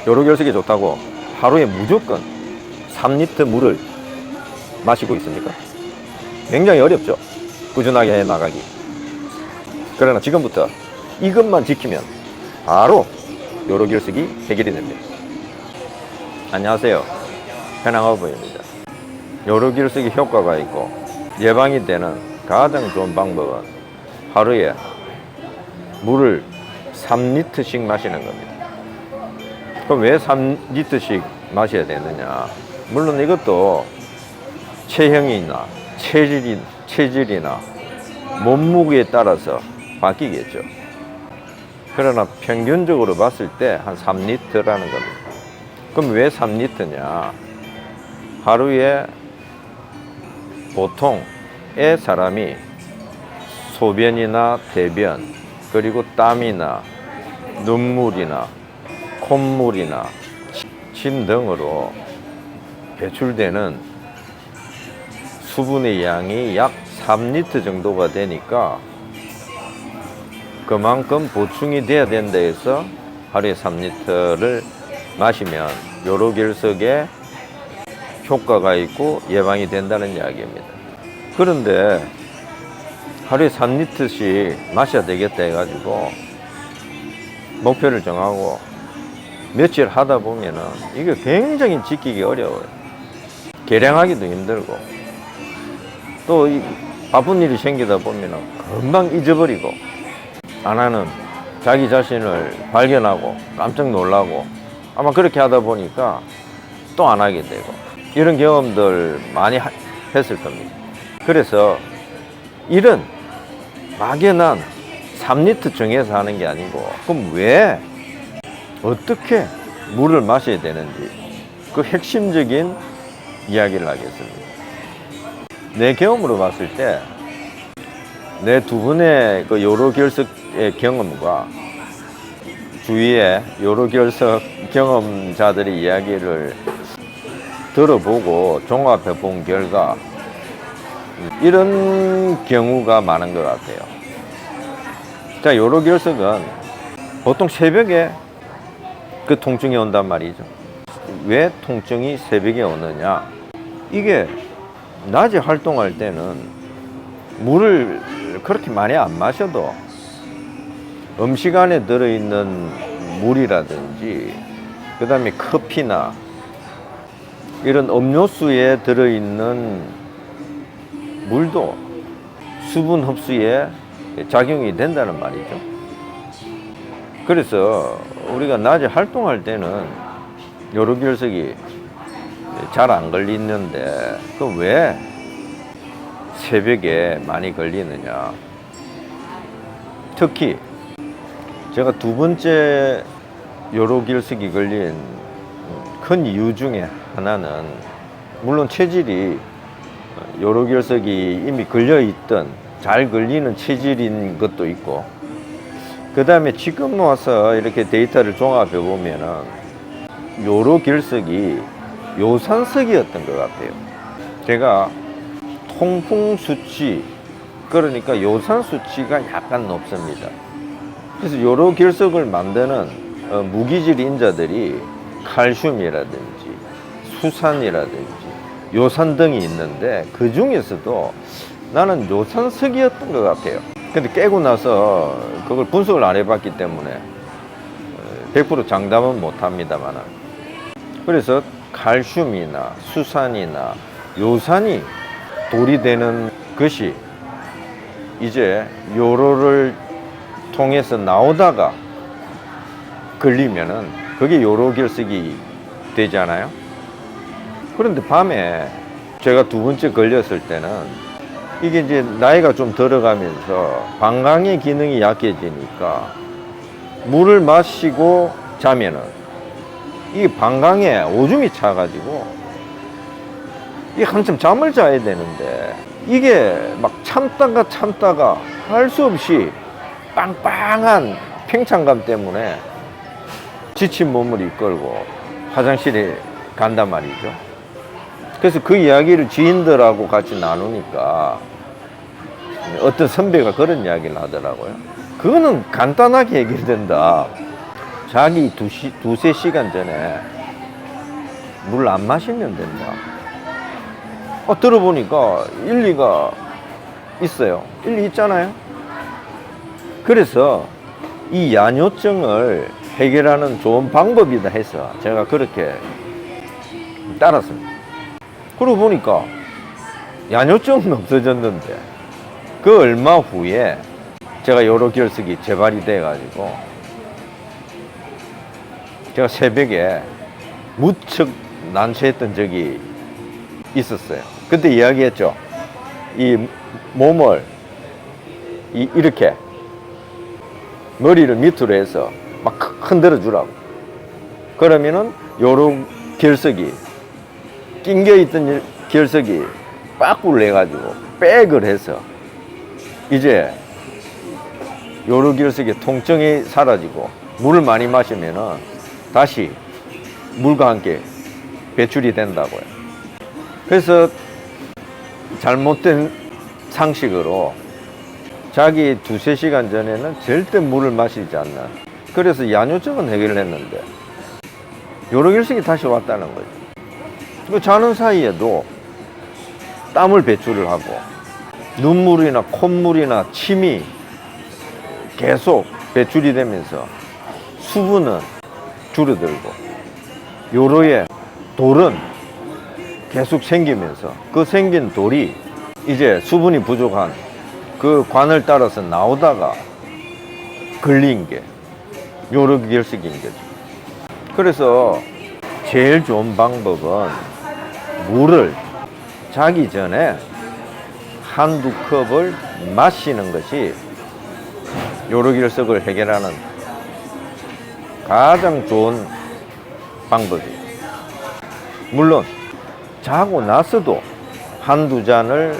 요로결석이 좋다고 하루에 무조건 3리터 물을 마시고 있습니까? 굉장히 어렵죠. 꾸준하게 해 나가기. 그러나 지금부터 이것만 지키면 바로 요로결석이 해결이 됩니다. 안녕하세요. 해낭어부입니다. 요로결석이 효과가 있고 예방이 되는 가장 좋은 방법은 하루에 물을 3리터씩 마시는 겁니다. 그럼 왜 3리터씩 마셔야 되느냐? 물론 이것도 체형이나 체질이나 몸무게에 따라서 바뀌겠죠. 그러나 평균적으로 봤을 때 한 3리터라는 겁니다. 그럼 왜 3리터냐? 하루에 보통의 사람이 소변이나 대변, 그리고 땀이나 눈물이나 콧물이나 침 등으로 배출되는 수분의 양이 약 3리터 정도가 되니까 그만큼 보충이 돼야 된다 해서 하루에 3리터를 마시면 요로결석에 효과가 있고 예방이 된다는 이야기입니다. 그런데 하루에 3리터씩 마셔야 되겠다 해가지고 목표를 정하고 며칠 하다 보면은 이게 굉장히 지키기 어려워요. 계량하기도 힘들고 또 바쁜 일이 생기다 보면은 금방 잊어버리고 안 하는 자기 자신을 발견하고 깜짝 놀라고 아마 그렇게 하다 보니까 또 안 하게 되고 이런 경험들 많이 했을 겁니다. 그래서 이런 막연한 3리터 정해서 하는 게 아니고 그럼 왜 어떻게 물을 마셔야 되는지 그 핵심적인 이야기를 하겠습니다. 내 경험으로 봤을 때 내 두 분의 그 요로결석의 경험과 주위에 요로결석 경험자들의 이야기를 들어보고 종합해 본 결과 이런 경우가 많은 것 같아요. 자, 요로결석은 보통 새벽에 그 통증이 온단 말이죠. 왜 통증이 새벽에 오느냐? 이게 낮에 활동할 때는 물을 그렇게 많이 안 마셔도 음식 안에 들어있는 물이라든지 그 다음에 커피나 이런 음료수에 들어있는 물도 수분 흡수에 작용이 된다는 말이죠. 그래서 우리가 낮에 활동할 때는 요로결석이 잘 안 걸리는데 그 왜 새벽에 많이 걸리느냐? 특히 제가 두 번째 요로결석이 걸린 큰 이유 중에 하나는 물론 체질이 요로결석이 이미 걸려있던 잘 걸리는 체질인 것도 있고 그 다음에 지금 와서 이렇게 데이터를 종합해 보면은 요로결석이 요산석이었던 것 같아요. 제가 통풍 수치 그러니까 요산 수치가 약간 높습니다. 그래서 요로결석을 만드는 무기질 인자들이 칼슘이라든지 수산이라든지 요산 등이 있는데 그 중에서도 나는 요산석이었던 것 같아요. 근데 깨고 나서 그걸 분석을 안 해봤기 때문에 100% 장담은 못합니다만 그래서 칼슘이나 수산이나 요산이 돌이되는 것이 이제 요로를 통해서 나오다가 걸리면은 그게 요로결석이 되잖아요. 그런데 밤에 제가 두 번째 걸렸을 때는 이게 이제 나이가 좀 들어가면서 방광의 기능이 약해지니까 물을 마시고 자면은 이 방광에 오줌이 차가지고 이게 한참 잠을 자야 되는데 이게 막 참다가 할 수 없이 빵빵한 팽창감 때문에 지친 몸을 이끌고 화장실에 간단 말이죠. 그래서 그 이야기를 지인들하고 같이 나누니까 어떤 선배가 그런 이야기를 하더라고요. 그거는 간단하게 해결된다. 자기 두세 시간 전에 물 안 마시면 된다. 들어보니까 일리가 있어요. 일리 있잖아요. 그래서 이 야뇨증을 해결하는 좋은 방법이다 해서 제가 그렇게 따랐습니다. 그러고 보니까 야뇨증은 없어졌는데 그 얼마 후에 제가 여러 결석이 재발이 돼 가지고 제가 새벽에 무척 난처했던 적이 있었어요. 그때 이야기했죠. 이 몸을 이렇게 머리를 밑으로 해서 막 흔들어 주라고. 그러면은 요런 결석이 낑겨 있던 결석이 빠꾸를 내 가지고 백을 해서 이제 요로 결석의 통증이 사라지고 물을 많이 마시면은 다시 물과 함께 배출이 된다고요. 그래서 잘못된 상식으로 자기 두세 시간 전에는 절대 물을 마시지 않는, 그래서 야뇨증은 해결을 했는데 요로 결석이 다시 왔다는 거죠. 그 자는 사이에도 땀을 배출을 하고 눈물이나 콧물이나 침이 계속 배출이 되면서 수분은 줄어들고 요로에 돌은 계속 생기면서 그 생긴 돌이 이제 수분이 부족한 그 관을 따라서 나오다가 걸린 게 요로 결석인 거죠. 그래서 제일 좋은 방법은 물을 자기 전에 한두 컵을 마시는 것이 요로 결석을 해결하는 가장 좋은 방법이에요. 물론 자고 나서도 한두 잔을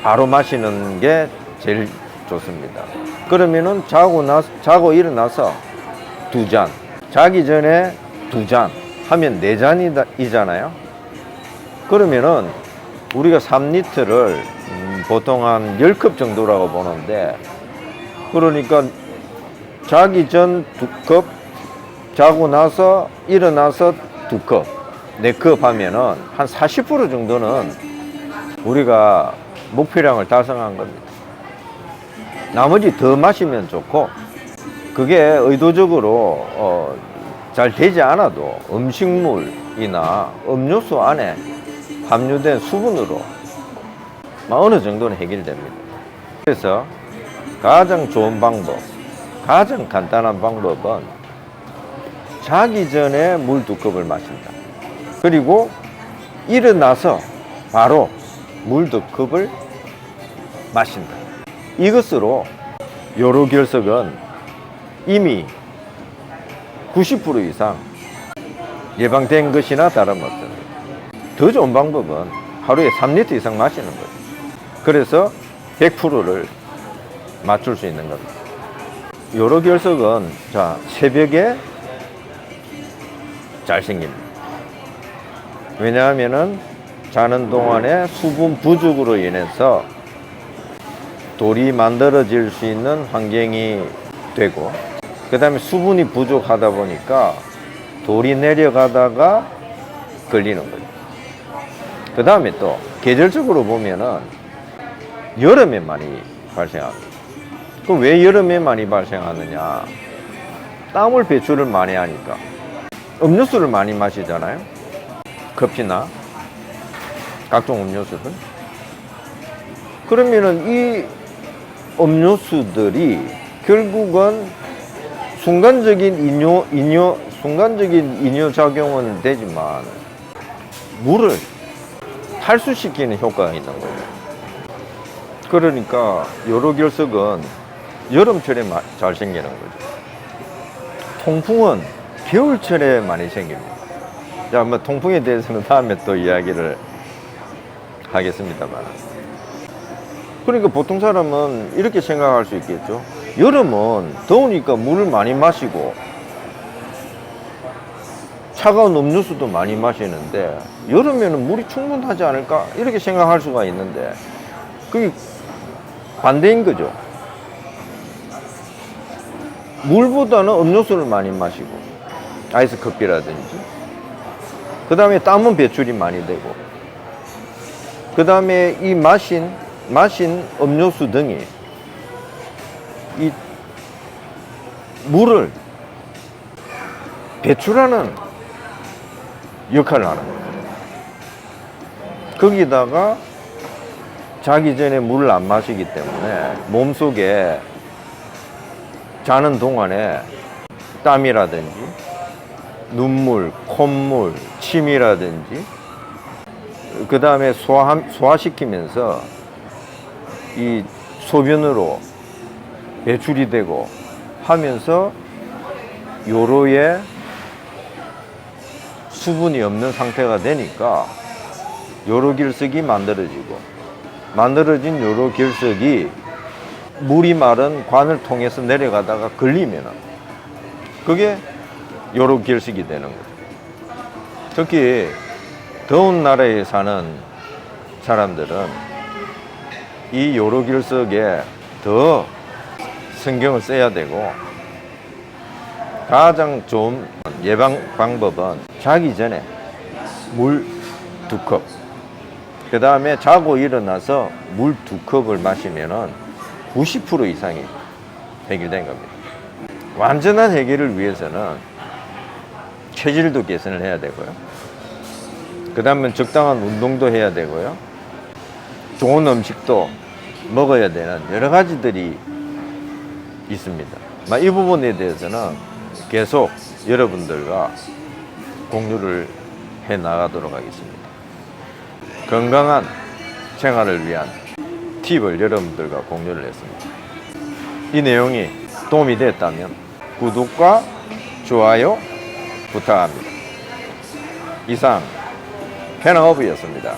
바로 마시는 게 제일 좋습니다. 그러면은 자고 일어나서 두 잔, 자기 전에 두 잔 하면 네 잔이잖아요. 그러면은 우리가 3리터를 보통 한 10컵 정도라고 보는데, 그러니까 자기 전 2컵, 자고 나서 일어나서 2컵, 4컵 하면은 한 40% 정도는 우리가 목표량을 달성한 겁니다. 나머지 더 마시면 좋고, 그게 의도적으로 잘 되지 않아도 음식물이나 음료수 안에 함유된 수분으로 어느 정도는 해결됩니다. 그래서 가장 좋은 방법, 가장 간단한 방법은 자기 전에 물 2컵을 마신다. 그리고 일어나서 바로 물 2컵을 마신다. 이것으로 요로 결석은 이미 90% 이상 예방된 것이나 다름없습니다. 더 좋은 방법은 하루에 3리터 이상 마시는 거죠. 그래서 100%를 맞출 수 있는 겁니다. 요로 결석은 새벽에 잘 생깁니다. 왜냐하면은 자는 동안에 수분 부족으로 인해서 돌이 만들어질 수 있는 환경이 되고, 그 다음에 수분이 부족하다 보니까 돌이 내려가다가 걸리는 거죠. 그 다음에 또 계절적으로 보면은 여름에 많이 발생합니다. 그럼 왜 여름에 많이 발생하느냐? 땀을 배출을 많이 하니까 음료수를 많이 마시잖아요. 커피나 각종 음료수들. 그러면은 이 음료수들이 결국은 순간적인 이뇨 작용은 되지만 물을 탈수시키는 효과가 있는 거예요. 그러니까 요로 결석은 여름철에 잘 생기는 거죠. 통풍은 겨울철에 많이 생깁니다. 자, 통풍에 대해서는 다음에 또 이야기를 하겠습니다만. 그러니까 보통 사람은 이렇게 생각할 수 있겠죠. 여름은 더우니까 물을 많이 마시고 차가운 음료수도 많이 마시는데 여름에는 물이 충분하지 않을까? 이렇게 생각할 수가 있는데 그게 반대인 거죠. 물보다는 음료수를 많이 마시고 아이스 커피라든지, 그 다음에 땀은 배출이 많이 되고, 그 다음에 이 마신 음료수 등이 이 물을 배출하는 역할을 하는 거예요. 거기다가 자기 전에 물을 안 마시기 때문에 몸속에 자는 동안에 땀이라든지 눈물, 콧물, 침이라든지, 그 다음에 소화시키면서 이 소변으로 배출이 되고 하면서 요로에 수분이 없는 상태가 되니까 요로결석이 만들어지고, 만들어진 요로결석이 물이 마른 관을 통해서 내려가다가 걸리면 그게 요로결석이 되는 거죠. 특히 더운 나라에 사는 사람들은 이 요로결석에 더 신경을 써야 되고, 가장 좋은 예방 방법은 자기 전에 물 2컵, 그 다음에 자고 일어나서 물 2컵을 마시면은 90% 이상이 해결된 겁니다. 완전한 해결을 위해서는 체질도 개선을 해야 되고요. 그 다음에 적당한 운동도 해야 되고요. 좋은 음식도 먹어야 되는 여러 가지들이 있습니다. 이 부분에 대해서는 계속 여러분들과 공유를 해 나가도록 하겠습니다. 건강한 생활을 위한 팁을 여러분들과 공유를 했습니다. 이 내용이 도움이 됐다면 구독과 좋아요 부탁합니다. 이상 패널업이었습니다.